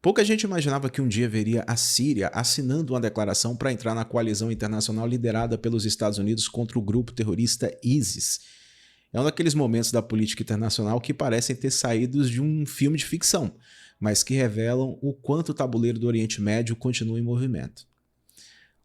Pouca gente imaginava que um dia veria a Síria assinando uma declaração para entrar na coalizão internacional liderada pelos Estados Unidos contra o grupo terrorista ISIS. É um daqueles momentos da política internacional que parecem ter saídos de um filme de ficção, mas que revelam o quanto o tabuleiro do Oriente Médio continua em movimento.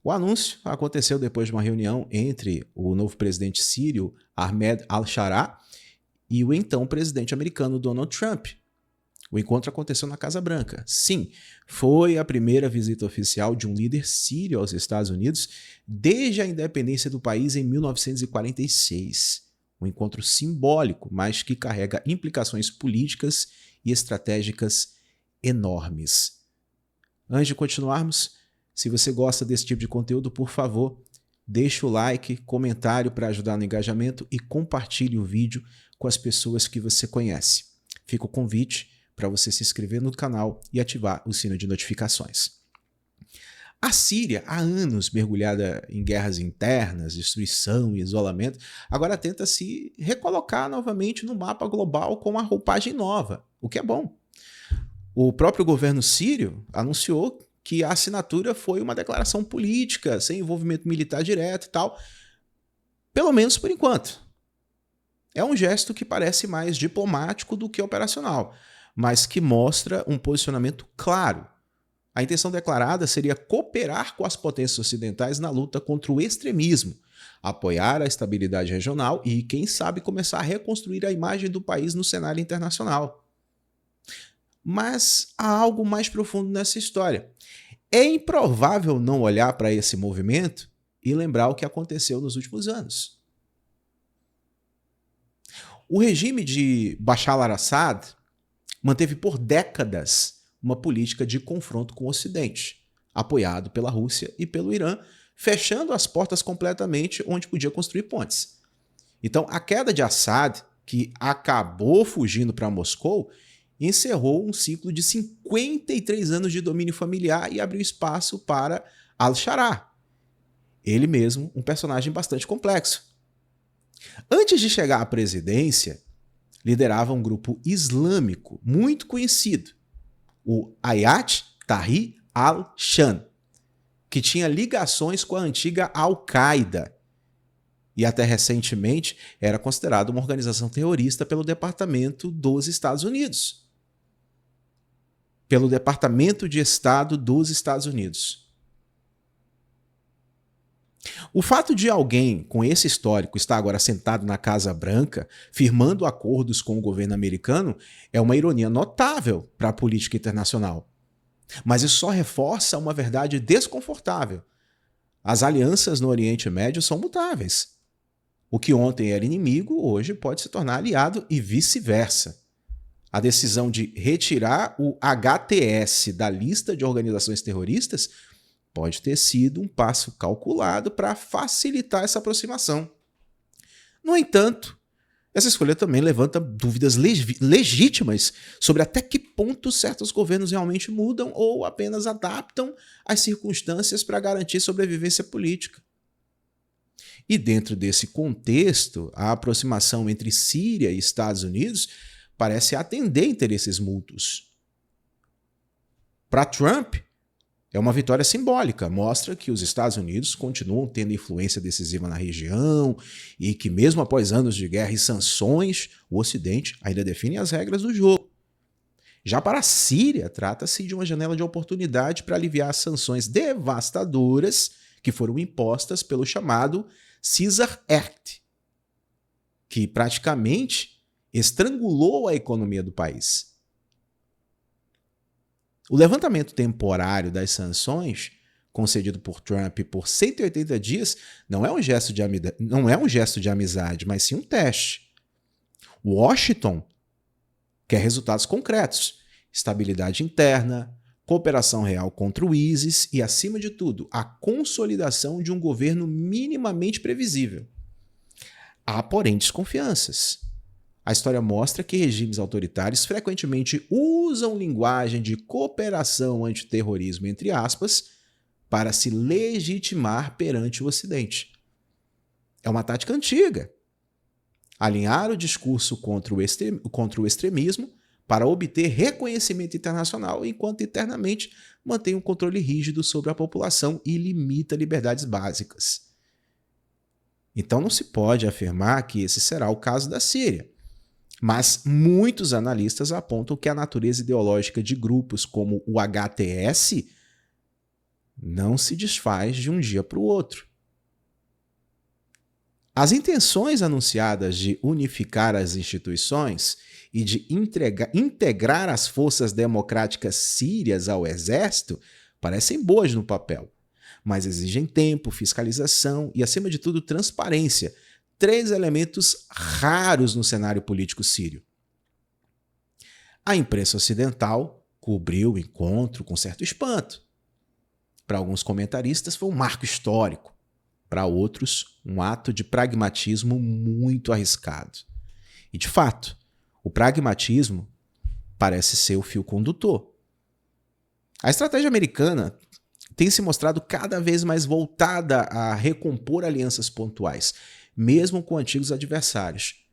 O anúncio aconteceu depois de uma reunião entre o novo presidente sírio, Ahmed al-Sharaa, e o então presidente americano, Donald Trump. O encontro aconteceu na Casa Branca. Sim, foi a primeira visita oficial de um líder sírio aos Estados Unidos desde a independência do país em 1946. Um encontro simbólico, mas que carrega implicações políticas e estratégicas enormes. Antes de continuarmos, se você gosta desse tipo de conteúdo, por favor, deixe o like, comentário para ajudar no engajamento e compartilhe o vídeo com as pessoas que você conhece. Fica o convite para você se inscrever no canal e ativar o sino de notificações. A Síria, há anos mergulhada em guerras internas, destruição e isolamento, agora tenta se recolocar novamente no mapa global com uma roupagem nova, o que é bom. O próprio governo sírio anunciou que a assinatura foi uma declaração política, sem envolvimento militar direto e tal, pelo menos por enquanto. É um gesto que parece mais diplomático do que operacional, mas que mostra um posicionamento claro. A intenção declarada seria cooperar com as potências ocidentais na luta contra o extremismo, apoiar a estabilidade regional e, quem sabe, começar a reconstruir a imagem do país no cenário internacional. Mas há algo mais profundo nessa história. É improvável não olhar para esse movimento e lembrar o que aconteceu nos últimos anos. O regime de Bashar al-Assad manteve por décadas uma política de confronto com o Ocidente, apoiado pela Rússia e pelo Irã, fechando as portas completamente onde podia construir pontes. Então, a queda de Assad, que acabou fugindo para Moscou, encerrou um ciclo de 53 anos de domínio familiar e abriu espaço para al-Sharaa, ele mesmo um personagem bastante complexo. Antes de chegar à presidência, liderava um grupo islâmico muito conhecido, o Hayat Tahrir al-Sham, que tinha ligações com a antiga Al-Qaeda e até recentemente era considerado uma organização terrorista pelo Departamento dos Estados Unidos. Pelo Departamento de Estado dos Estados Unidos. O fato de alguém com esse histórico estar agora sentado na Casa Branca, firmando acordos com o governo americano, é uma ironia notável para a política internacional. Mas isso só reforça uma verdade desconfortável. As alianças no Oriente Médio são mutáveis. O que ontem era inimigo, hoje pode se tornar aliado e vice-versa. A decisão de retirar o HTS da lista de organizações terroristas pode ter sido um passo calculado para facilitar essa aproximação. No entanto, essa escolha também levanta dúvidas legítimas sobre até que ponto certos governos realmente mudam ou apenas adaptam as circunstâncias para garantir sobrevivência política. E dentro desse contexto, a aproximação entre Síria e Estados Unidos parece atender interesses mútuos. Para Trump, é uma vitória simbólica, mostra que os Estados Unidos continuam tendo influência decisiva na região e que mesmo após anos de guerra e sanções, o Ocidente ainda define as regras do jogo. Já para a Síria, trata-se de uma janela de oportunidade para aliviar as sanções devastadoras que foram impostas pelo chamado Caesar Act, que praticamente estrangulou a economia do país. O levantamento temporário das sanções, concedido por Trump por 180 dias, não é um gesto de amizade, mas sim um teste. Washington quer resultados concretos, estabilidade interna, cooperação real contra o ISIS e, acima de tudo, a consolidação de um governo minimamente previsível. Há, porém, desconfianças. A história mostra que regimes autoritários frequentemente usam linguagem de cooperação antiterrorismo, entre aspas, para se legitimar perante o Ocidente. É uma tática antiga. Alinhar o discurso contra o extremismo para obter reconhecimento internacional, enquanto internamente mantém um controle rígido sobre a população e limita liberdades básicas. Então não se pode afirmar que esse será o caso da Síria. Mas muitos analistas apontam que a natureza ideológica de grupos como o HTS não se desfaz de um dia para o outro. As intenções anunciadas de unificar as instituições e de integrar as forças democráticas sírias ao exército parecem boas no papel, mas exigem tempo, fiscalização e, acima de tudo, transparência. 3 elementos raros no cenário político sírio. A imprensa ocidental cobriu o encontro com certo espanto. Para alguns comentaristas foi um marco histórico, para outros um ato de pragmatismo muito arriscado. E de fato, o pragmatismo parece ser o fio condutor. A estratégia americana tem se mostrado cada vez mais voltada a recompor alianças pontuais, mesmo com antigos adversários,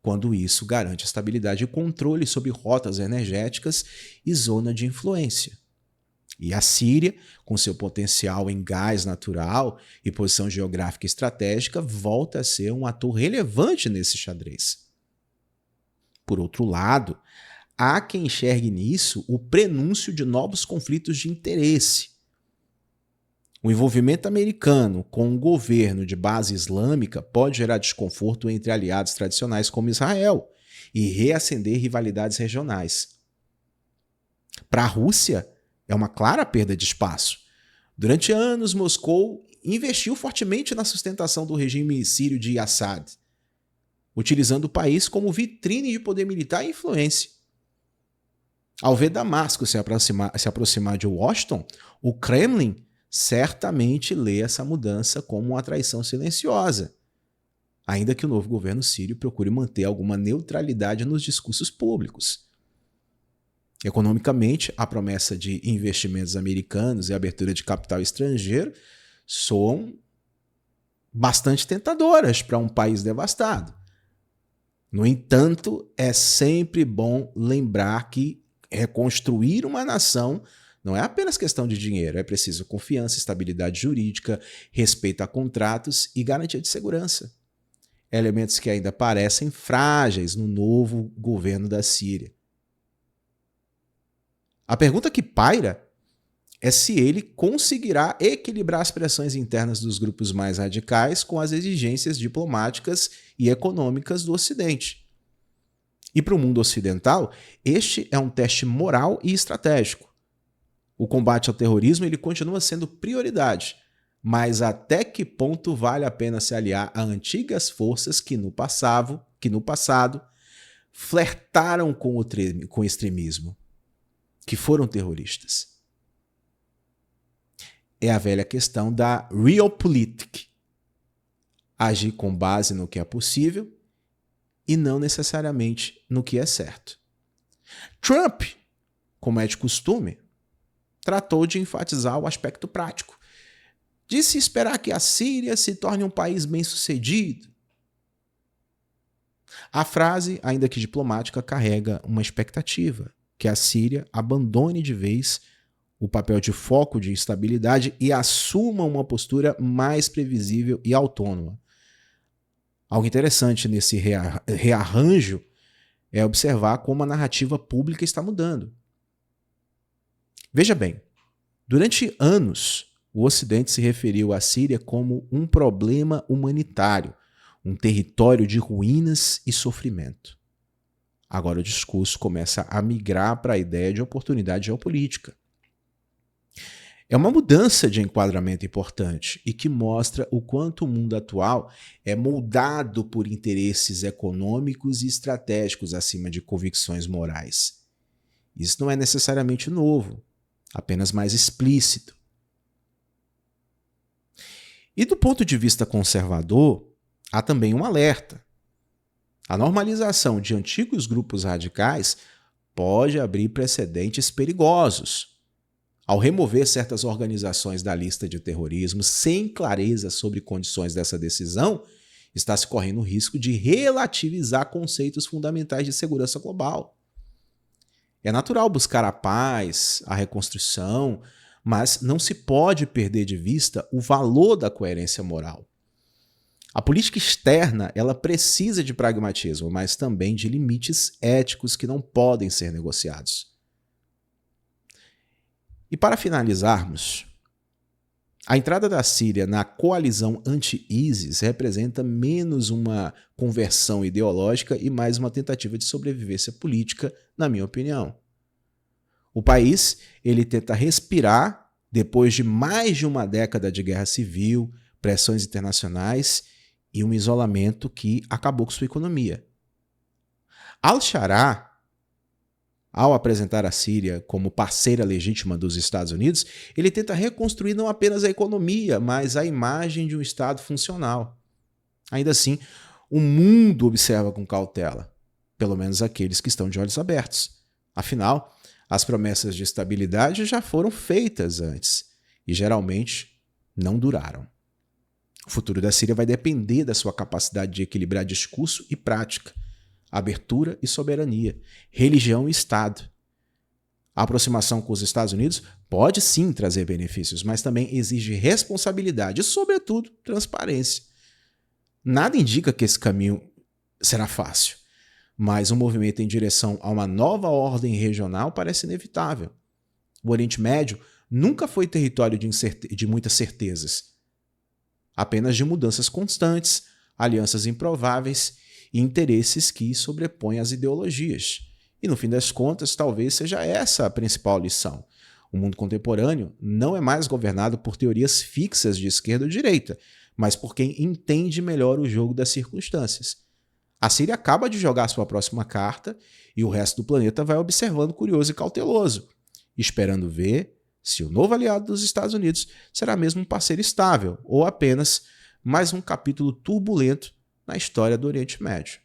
quando isso garante estabilidade e controle sobre rotas energéticas e zona de influência. E a Síria, com seu potencial em gás natural e posição geográfica estratégica, volta a ser um ator relevante nesse xadrez. Por outro lado, há quem enxergue nisso o prenúncio de novos conflitos de interesse. O envolvimento americano com um governo de base islâmica pode gerar desconforto entre aliados tradicionais como Israel e reacender rivalidades regionais. Para a Rússia, é uma clara perda de espaço. Durante anos, Moscou investiu fortemente na sustentação do regime sírio de Assad, utilizando o país como vitrine de poder militar e influência. Ao ver Damasco se aproximar de Washington, o Kremlin certamente lê essa mudança como uma traição silenciosa, ainda que o novo governo sírio procure manter alguma neutralidade nos discursos públicos. Economicamente, a promessa de investimentos americanos e abertura de capital estrangeiro soam bastante tentadoras para um país devastado. No entanto, é sempre bom lembrar que reconstruir uma nação não é apenas questão de dinheiro, é preciso confiança, estabilidade jurídica, respeito a contratos e garantia de segurança. Elementos que ainda parecem frágeis no novo governo da Síria. A pergunta que paira é se ele conseguirá equilibrar as pressões internas dos grupos mais radicais com as exigências diplomáticas e econômicas do Ocidente. E para o mundo ocidental, este é um teste moral e estratégico. O combate ao terrorismo ele continua sendo prioridade, mas até que ponto vale a pena se aliar a antigas forças que no passado flertaram com o extremismo, que foram terroristas? É a velha questão da Realpolitik. Agir com base no que é possível e não necessariamente no que é certo. Trump, como é de costume, tratou de enfatizar o aspecto prático. Disse esperar que a Síria se torne um país bem-sucedido. A frase, ainda que diplomática, carrega uma expectativa, que a Síria abandone de vez o papel de foco de estabilidade e assuma uma postura mais previsível e autônoma. Algo interessante nesse rearranjo é observar como a narrativa pública está mudando. Veja bem, durante anos, o Ocidente se referiu à Síria como um problema humanitário, um território de ruínas e sofrimento. Agora o discurso começa a migrar para a ideia de oportunidade geopolítica. É uma mudança de enquadramento importante e que mostra o quanto o mundo atual é moldado por interesses econômicos e estratégicos acima de convicções morais. Isso não é necessariamente novo, apenas mais explícito. E do ponto de vista conservador, há também um alerta. A normalização de antigos grupos radicais pode abrir precedentes perigosos. Ao remover certas organizações da lista de terrorismo sem clareza sobre condições dessa decisão, está se correndo o risco de relativizar conceitos fundamentais de segurança global. É natural buscar a paz, a reconstrução, mas não se pode perder de vista o valor da coerência moral. A política externa, ela precisa de pragmatismo, mas também de limites éticos que não podem ser negociados. E para finalizarmos, a entrada da Síria na coalizão anti-ISIS representa menos uma conversão ideológica e mais uma tentativa de sobrevivência política, na minha opinião. O país, ele tenta respirar depois de mais de uma década de guerra civil, pressões internacionais e um isolamento que acabou com sua economia. Al-Sharaa, ao apresentar a Síria como parceira legítima dos Estados Unidos, ele tenta reconstruir não apenas a economia, mas a imagem de um Estado funcional. Ainda assim, o mundo observa com cautela, pelo menos aqueles que estão de olhos abertos. Afinal, as promessas de estabilidade já foram feitas antes e geralmente não duraram. O futuro da Síria vai depender da sua capacidade de equilibrar discurso e prática, abertura e soberania, religião e Estado. A aproximação com os Estados Unidos pode sim trazer benefícios, mas também exige responsabilidade e, sobretudo, transparência. Nada indica que esse caminho será fácil, mas um movimento em direção a uma nova ordem regional parece inevitável. O Oriente Médio nunca foi território de muitas certezas, apenas de mudanças constantes, alianças improváveis e interesses que sobrepõem as ideologias. E no fim das contas, talvez seja essa a principal lição. O mundo contemporâneo não é mais governado por teorias fixas de esquerda ou direita, mas por quem entende melhor o jogo das circunstâncias. A Síria acaba de jogar sua próxima carta e o resto do planeta vai observando curioso e cauteloso, esperando ver se o novo aliado dos Estados Unidos será mesmo um parceiro estável ou apenas mais um capítulo turbulento na história do Oriente Médio.